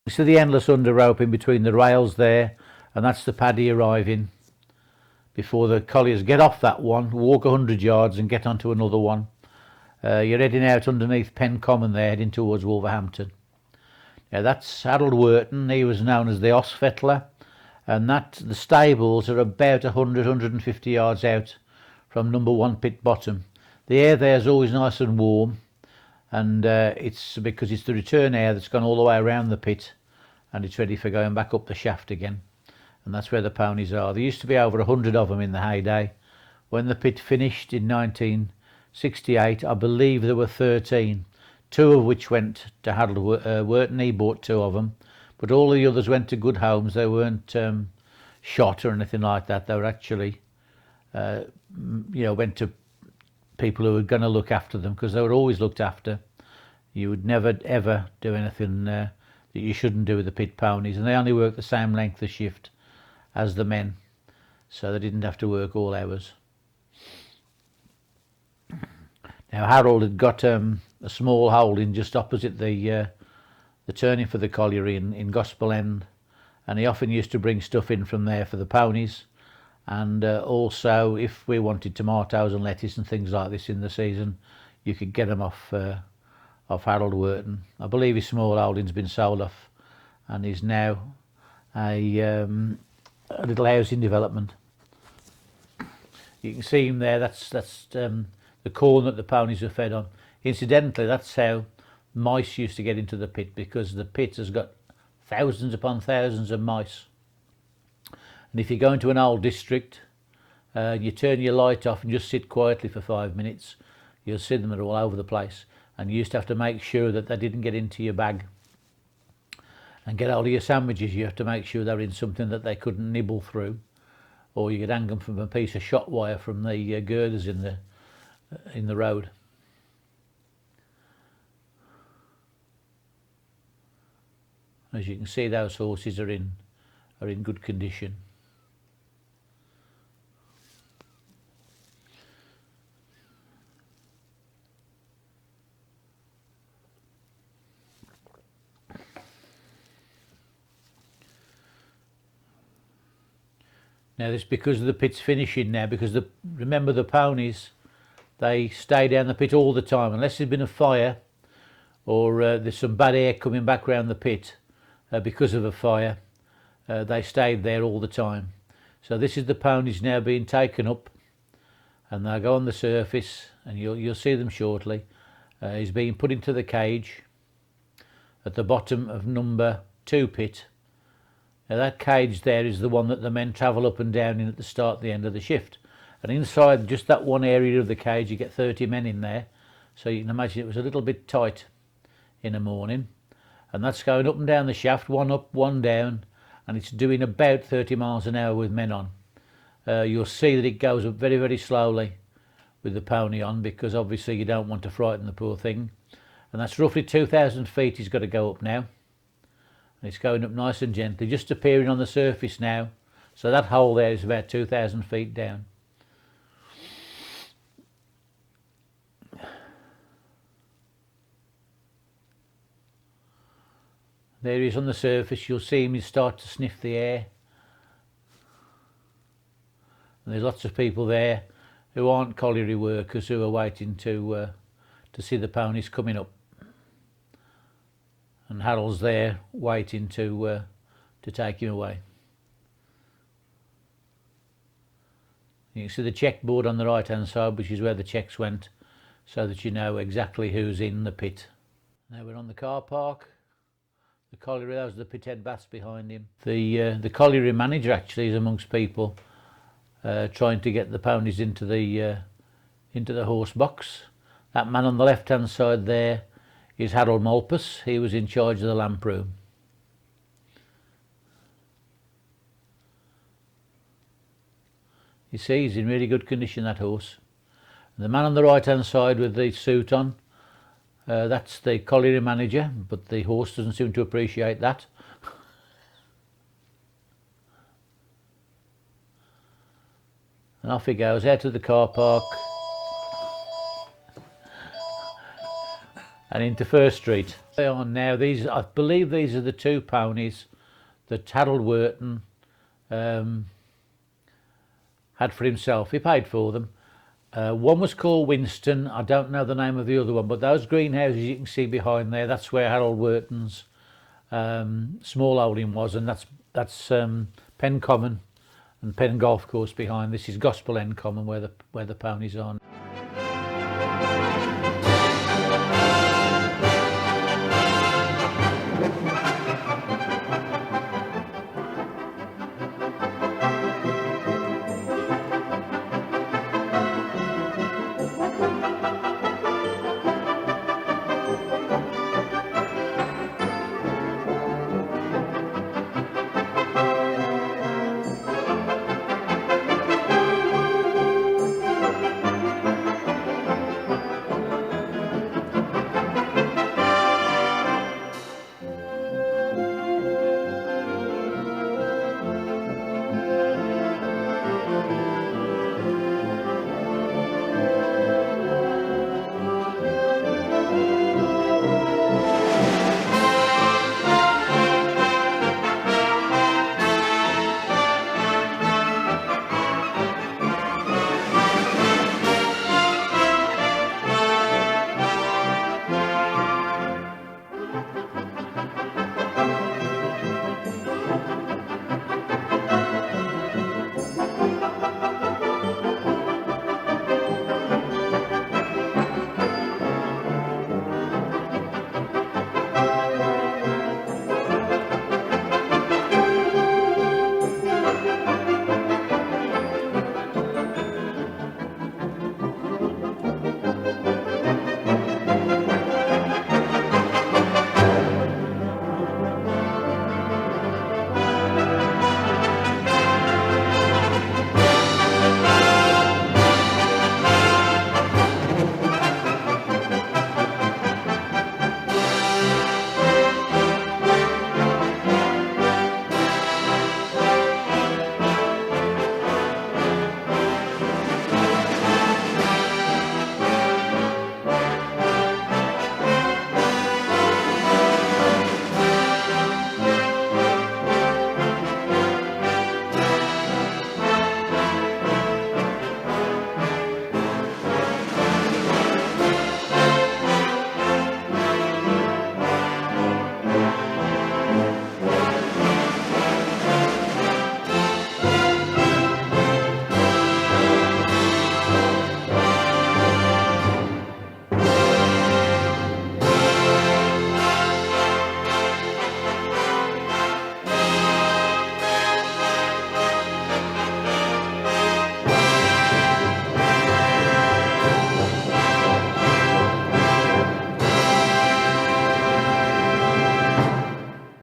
So the endless under rope in between the rails there, and that's the paddy arriving before the colliers get off that one, walk 100 yards and get onto another one. You're heading out underneath Pen Common there, heading towards Wolverhampton. Now that's Harold Wharton. He was known as the Osfettler, and the stables are about 100-150 yards out from number 1 pit bottom. The air there is always nice and warm, and it's because it's the return air that's gone all the way around the pit, and it's ready for going back up the shaft again. And that's where the ponies are. There used to be over 100 of them in the heyday. When the pit finished in 1968, I believe there were 13, 2 of which went to Harold Wharton. He bought 2 of them, but all the others went to good homes. They weren't shot or anything like that. They were actually, went to people who were going to look after them, because they were always looked after. You would never ever do anything that you shouldn't do with the pit ponies, and they only worked the same length of shift as the men, so they didn't have to work all hours. Now Harold had got a small holding just opposite the turning for the colliery in Gospel End, and he often used to bring stuff in from there for the ponies, and also if we wanted tomatoes and lettuce and things like this in the season, you could get them off Harold Wharton. I believe his small holding's been sold off, and he's now a little housing development. You can see him there. That's the corn that the ponies are fed on. Incidentally, that's how mice used to get into the pit, because the pit has got thousands upon thousands of mice. And if you go into an old district, you turn your light off and just sit quietly for 5 minutes, you'll see them all over the place. And you used to have to make sure that they didn't get into your bag and get hold of your sandwiches. You have to make sure they're in something that they couldn't nibble through, or you could hang them from a piece of shot wire from the girders in the road. As you can see, those horses are in good condition. Now this because of the pit's finishing now, because remember the ponies, they stay down the pit all the time unless there's been a fire or there's some bad air coming back around the pit because of a fire. They stayed there all the time. So this is the ponies now being taken up, and they'll go on the surface, and you'll see them shortly. He's being put into the cage at the bottom of number 2 pit. Now that cage there is the one that the men travel up and down in at the start and the end of the shift. And inside just that one area of the cage you get 30 men in there. So you can imagine it was a little bit tight in the morning. And that's going up and down the shaft, one up, one down. And it's doing about 30 miles an hour with men on. You'll see that it goes up very, very slowly with the pony on, because obviously you don't want to frighten the poor thing. And that's roughly 2,000 feet he's got to go up now. It's going up nice and gently, just appearing on the surface now. So that hole there is about 2,000 feet down. There he is on the surface. You'll see him start to sniff the air. And there's lots of people there who aren't colliery workers who are waiting to see the ponies coming up. And Harold's there waiting to take him away. You can see the check board on the right hand side, which is where the checks went, so that you know exactly who's in the pit. Now we're on the car park. The colliery, those are the pit head baths behind him. The colliery manager actually is amongst people trying to get the ponies into the horse box. That man on the left hand side there is Harold Malpas. He was in charge of the lamp room. You see, he's in really good condition, that horse. And the man on the right hand side with the suit on, that's the colliery manager, but the horse doesn't seem to appreciate that. And off he goes out of the car park and into First Street. They are now, I believe these are the 2 ponies that Harold Wharton had for himself. He paid for them. One was called Winston. I don't know the name of the other one, but those greenhouses you can see behind there, that's where Harold Wharton's small holding was, and that's Penn Common and Penn Golf Course behind. This is Gospel End Common where the ponies are.